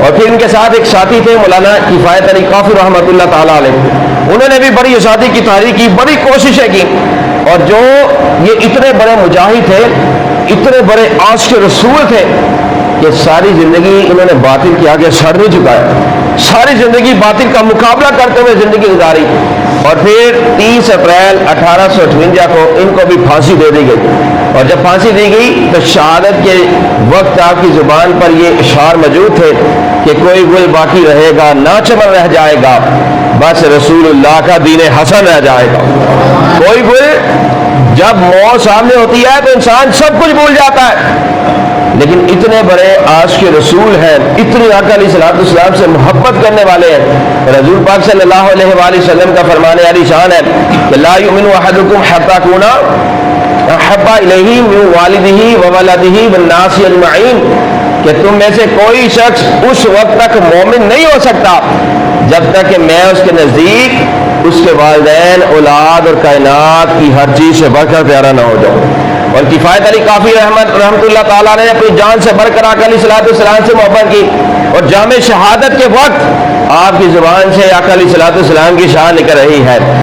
اور پھر ان کے ساتھ ایک ساتھی تھے مولانا کفایت علی کافی رحمۃ اللہ تعالیٰ علیہ، انہوں نے بھی بڑی آزادی کی تحریک کی، بڑی کوششیں کی، اور جو یہ اتنے بڑے مجاہد تھے، اتنے بڑے عاشق رسول تھے کہ ساری زندگی انہوں نے باطل کے آگے سر نہیں جھکایا، ساری زندگی باطل کا مقابلہ کرتے ہوئے زندگی گزاری، اور پھر 30 اپریل 1858 کو ان کو بھی پھانسی دے دی گئی، اور جب پھانسی دی گئی تو شہادت کے وقت آپ کی زبان پر یہ اشعار موجود تھے کہ کوئی گل باقی رہے گا نہ چمن رہ جائے گا، بس رسول اللہ کا دین حسن رہ جائے گا۔ کوئی گل جب موت سامنے ہوتی ہے تو انسان سب کچھ بھول جاتا ہے، لیکن اتنے بڑے عاشق رسول ہیں، اتنی آقا علیہ الصلوۃ والسلام سے محبت کرنے والے ہیں، رسول پاک صلی اللہ علیہ وآلہ وسلم کا فرمان عالی شان ہے کہ لا یؤمن احدکم حتی اکون احب الیہ من والدہ وولدہ والناس اجمعین، کہ تم میں سے کوئی شخص اس وقت تک مومن نہیں ہو سکتا جب تک کہ میں اس کے نزدیک اس کے والدین، اولاد اور کائنات کی ہر چیز سے بڑھ کر پیارا نہ ہو جاؤں۔ اور کفایت علی کافی رحمت اللہ تعالیٰ نے اپنی جان سے بڑھ کر آقا علیہ الصلوۃ والسلام سے محبت کی، اور جامع شہادت کے وقت آپ کی زبان سے آقا علیہ الصلوۃ والسلام کی شان نکل رہی ہے۔